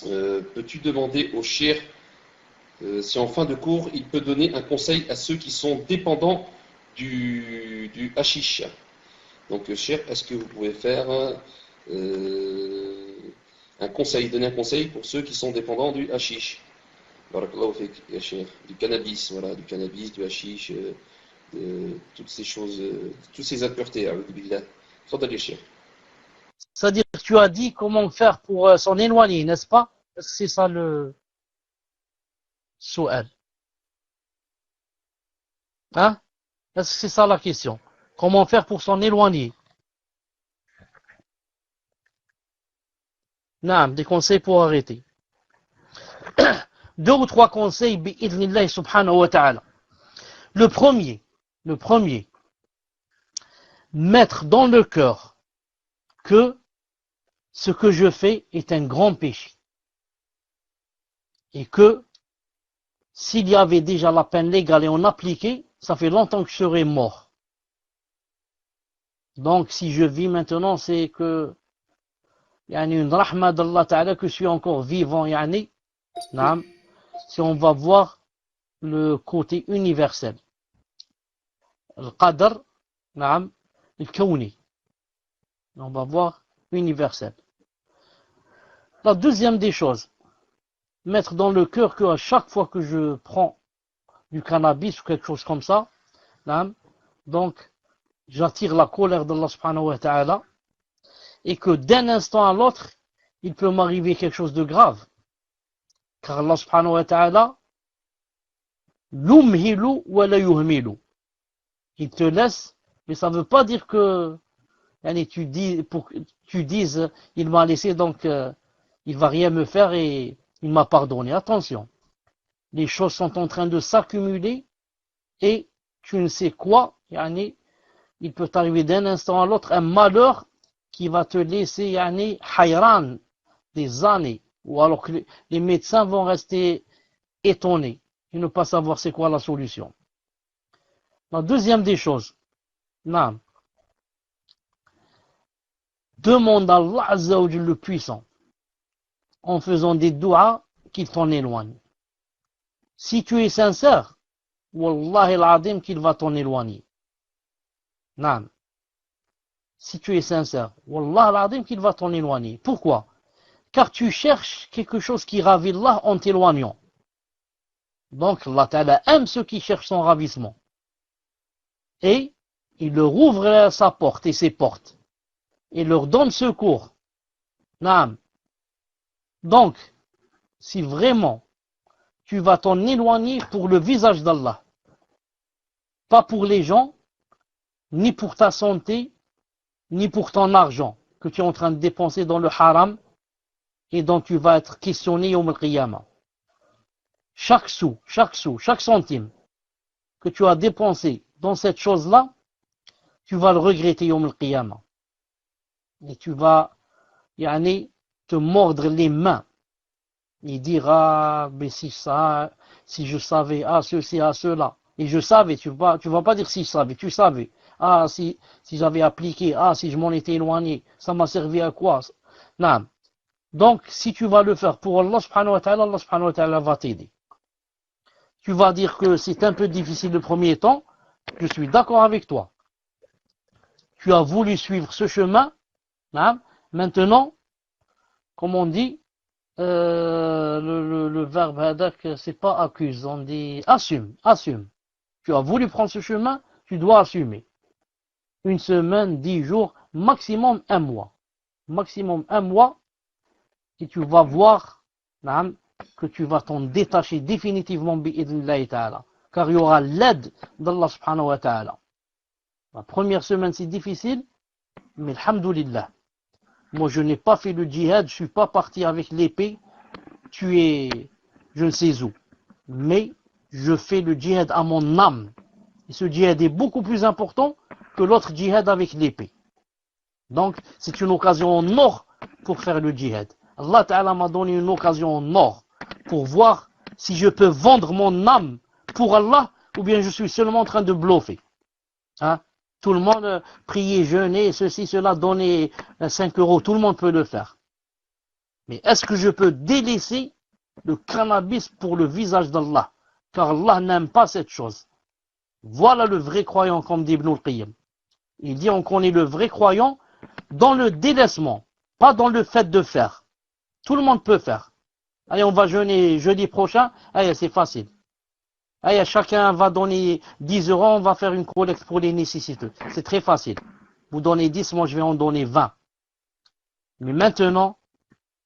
Peux-tu demander au cher si en fin de cours, il peut donner un conseil à ceux qui sont dépendants du hashish? Donc, cher, est-ce que vous pouvez faire un conseil, donner un conseil pour ceux qui sont dépendants du hashish? Barakallahu fik, ya cher. Du cannabis, voilà, du cannabis, du hashish, de toutes ces choses, toutes ces impuretés, a'oudhu billah. Tfadal, ya cher. C'est-à-dire, tu as dit comment faire pour s'en éloigner, n'est-ce pas? Est-ce que c'est ça le souhait? Hein? Est-ce que c'est ça la question? Comment faire pour s'en éloigner? Non, des conseils pour arrêter. Deux ou trois conseils, bi'idhnillahi subhanahu wa ta'ala. Le premier, mettre dans le cœur que ce que je fais est un grand péché. Et que s'il y avait déjà la peine légale et on appliquait, ça fait longtemps que je serais mort. Donc si je vis maintenant, c'est que il y a une rahma d'Allah Ta'ala que je suis encore vivant, si on va voir le côté universel. Le qadr, le kawni. On va voir universel. La deuxième des choses, mettre dans le cœur qu'à chaque fois que je prends du cannabis ou quelque chose comme ça, donc j'attire la colère d'Allah subhanahu wa ta'ala et que d'un instant à l'autre, il peut m'arriver quelque chose de grave. Car Allah subhanahu wa ta'ala, yumhilu wa la yuhmilu. Il te laisse, mais ça ne veut pas dire que tu dises, il m'a laissé donc il va rien me faire et il m'a pardonné. Attention, les choses sont en train de s'accumuler et tu ne sais quoi, il peut t'arriver d'un instant à l'autre un malheur qui va te laisser hayran des années, ou alors que les médecins vont rester étonnés et ne pas savoir c'est quoi la solution. La deuxième des choses, demande à Allah Azza wa Jalla le puissant en faisant des doigts qu'il t'en éloigne. Si tu es sincère, Wallahi al-Azim qu'il va t'en éloigner. Non. Si tu es sincère, Wallahi al-Azim qu'il va t'en éloigner. Pourquoi? Car tu cherches quelque chose qui ravit Allah en t'éloignant. Donc Allah Ta'ala aime ceux qui cherchent son ravissement. Et il leur ouvre sa porte et ses portes. Et leur donne secours. Non. Donc, si vraiment tu vas t'en éloigner pour le visage d'Allah, pas pour les gens, ni pour ta santé, ni pour ton argent que tu es en train de dépenser dans le haram et dont tu vas être questionné yawm al-qiyamah. Chaque sou, chaque centime que tu as dépensé dans cette chose-là, tu vas le regretter yawm al-qiyamah. Et tu vas te mordre les mains et dire mais si je savais, ceci, cela. Et je savais, tu vas pas dire si je savais, tu savais. Si j'avais appliqué, si je m'en étais éloigné, ça m'a servi à quoi? Non. Donc, si tu vas le faire pour Allah subhanahu wa ta'ala va t'aider. Tu vas dire que c'est un peu difficile le premier temps, je suis d'accord avec toi. Tu as voulu suivre ce chemin, maintenant, comme on dit, le verbe hadak, c'est pas accuse, on dit assume. Tu as voulu prendre ce chemin, tu dois assumer. 1 semaine, 10 jours, maximum 1 mois. Maximum 1 mois, et tu vas voir que tu vas t'en détacher définitivement bi'idhnillahi ta'ala. Car il y aura l'aide d'Allah subhanahu wa ta'ala. La première semaine c'est difficile, mais alhamdoulilah. Moi je n'ai pas fait le djihad, je suis pas parti avec l'épée, tuer je ne sais où. Mais je fais le djihad à mon âme. Et ce djihad est beaucoup plus important que l'autre djihad avec l'épée. Donc c'est une occasion en or pour faire le djihad. Allah Ta'ala m'a donné une occasion en or pour voir si je peux vendre mon âme pour Allah ou bien je suis seulement en train de bluffer. Tout le monde prier, jeûner, ceci, cela, donner 5 euros, tout le monde peut le faire. Mais est-ce que je peux délaisser le cannabis pour le visage d'Allah? Car Allah n'aime pas cette chose. Voilà le vrai croyant, comme dit Ibn al-Qayyim. Il dit on connaît le vrai croyant dans le délaissement, pas dans le fait de faire. Tout le monde peut faire. Allez, on va jeûner jeudi prochain. Allez, c'est facile. Allez, chacun va donner 10 euros, on va faire une collecte pour les nécessiteux. C'est très facile. Vous donnez 10, moi je vais en donner 20. Mais maintenant,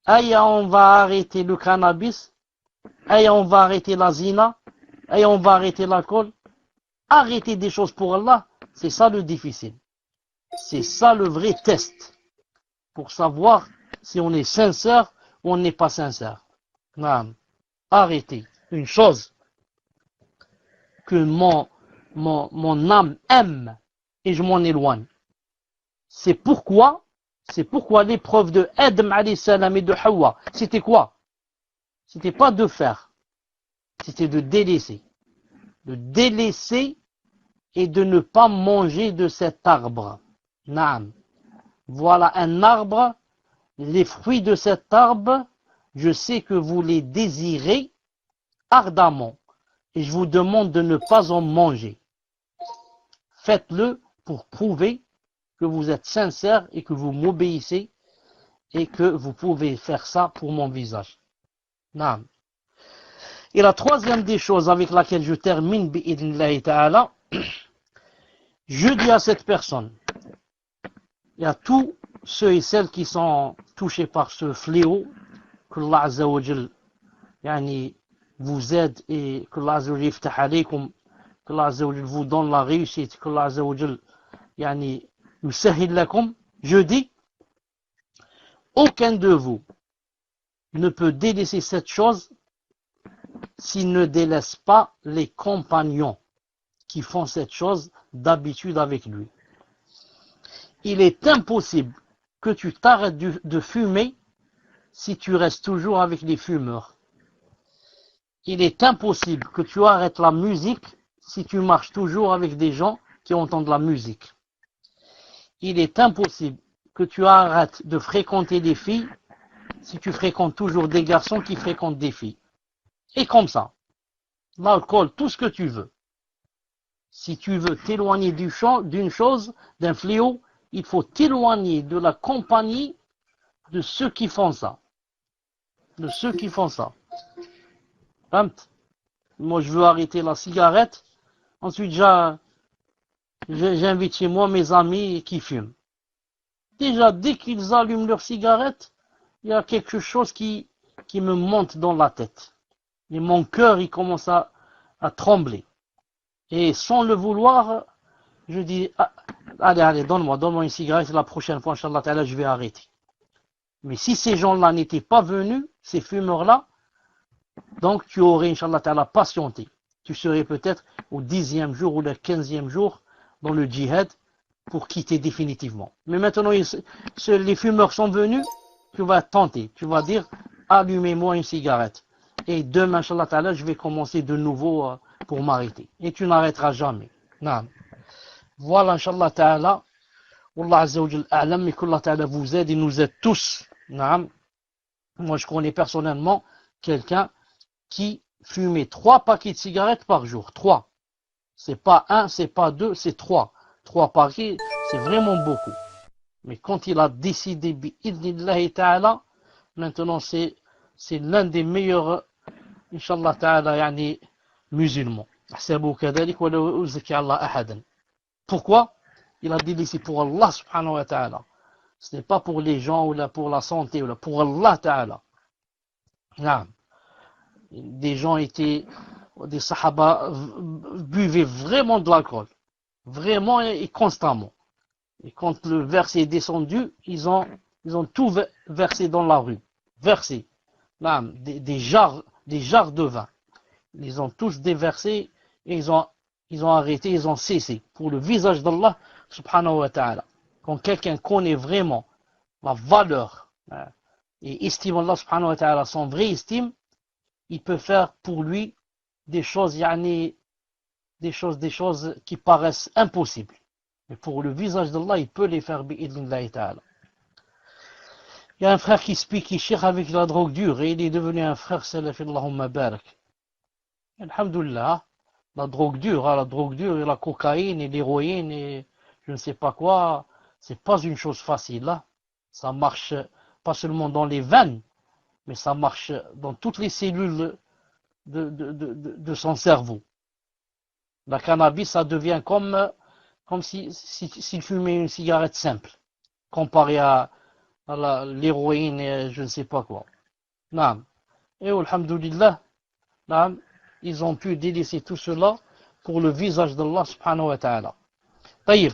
allez, on va arrêter le cannabis. Allez, on va arrêter la zina. Allez, on va arrêter l'alcool. Arrêter des choses pour Allah, c'est ça le difficile. C'est ça le vrai test. Pour savoir si on est sincère ou on n'est pas sincère. Non. Arrêter une chose que mon âme aime et je m'en éloigne. C'est pourquoi l'épreuve de Adam alayhi salam et de Hawa, c'était quoi? C'était pas de faire, c'était de délaisser. De délaisser et de ne pas manger de cet arbre. Naam. Voilà un arbre, les fruits de cet arbre, je sais que vous les désirez ardemment. Et je vous demande de ne pas en manger. Faites-le pour prouver que vous êtes sincère et que vous m'obéissez et que vous pouvez faire ça pour mon visage. Naam. Et la troisième des choses avec laquelle je termine, bi'idnillahi ta'ala, je dis à cette personne, et à tous ceux et celles qui sont touchés par ce fléau, que Allah Azza wa Jal vous aide et que Allah Azza wa Jal yaftah alaykum, que Allah Azza wa Jal vous donne la réussite, que Allah Azza wa Jal yusahhil lakum, je dis, aucun de vous ne peut délaisser cette chose s'il ne délaisse pas les compagnons qui font cette chose d'habitude avec lui. Il est impossible que tu t'arrêtes de fumer si tu restes toujours avec les fumeurs. Il est impossible que tu arrêtes la musique si tu marches toujours avec des gens qui entendent la musique. Il est impossible que tu arrêtes de fréquenter des filles si tu fréquentes toujours des garçons qui fréquentent des filles. Et comme ça, l'alcool, tout ce que tu veux. Si tu veux t'éloigner d'une chose, d'un fléau, il faut t'éloigner de la compagnie de ceux qui font ça. De ceux qui font ça. Moi, je veux arrêter la cigarette. Ensuite, j'invite chez moi mes amis qui fument. Déjà, dès qu'ils allument leur cigarette, il y a quelque chose qui me monte dans la tête. Et mon cœur, il commence à trembler. Et sans le vouloir, je dis, allez, donne-moi une cigarette, la prochaine fois, Inch'Allah Ta'ala, je vais arrêter. Mais si ces gens-là n'étaient pas venus, ces fumeurs-là, donc tu aurais, Inch'Allah Ta'ala, patienté. Tu serais peut-être au 10e jour ou le 15e jour dans le djihad pour quitter définitivement. Mais maintenant, les fumeurs sont venus, tu vas tenter, tu vas dire, allumez-moi une cigarette. Et demain, Inch'Allah Ta'ala, je vais commencer de nouveau pour m'arrêter. Et tu n'arrêteras jamais. Naam. Voilà, Inch'Allah Ta'ala. Allah Azza wa Jal a'lam, et qu'Allah Ta'ala vous aide et nous aide tous. Naam. Moi, je connais personnellement quelqu'un qui fumait 3 paquets de cigarettes par jour. 3. C'est pas 1, c'est pas 2, c'est 3. 3 paquets, c'est vraiment beaucoup. Mais quand il a décidé, bi'idnillahi ta'ala, maintenant c'est l'un des meilleurs, Inch'Allah ta'ala, musulmans. Pourquoi? Il a dit ici pour Allah subhanahu wa ta'ala. Ce n'est pas pour les gens ou là pour la santé ou là pour Allah ta'ala. Des gens des sahaba buvaient vraiment de l'alcool. Vraiment et constamment. Et quand le verset est descendu, ils ont tout versé dans la rue. Versé. Des jarres de vin. Ils ont tous déversé et ils ont arrêté, ils ont cessé. Pour le visage d'Allah subhanahu wa ta'ala. Quand quelqu'un connaît vraiment la valeur et estime Allah subhanahu wa ta'ala, son vrai estime, il peut faire pour lui des choses qui paraissent impossibles. Mais pour le visage d'Allah, il peut les faire bi'idnillahi ta'ala. Il y a un frère qui se pique Cheikh avec la drogue dure et il est devenu un frère salafi, Allahumma barak. Alhamdulillah, la drogue dure et la cocaïne et l'héroïne et je ne sais pas quoi, c'est pas une chose facile là. Ça marche pas seulement dans les veines, mais ça marche dans toutes les cellules de son cerveau. La cannabis, ça devient comme s'il fumait une cigarette simple, comparé à l'héroïne et je ne sais pas quoi. Naam. Et alhamdulillah, naam, ils ont pu délaisser tout cela pour le visage d'Allah subhanahu wa ta'ala. طيب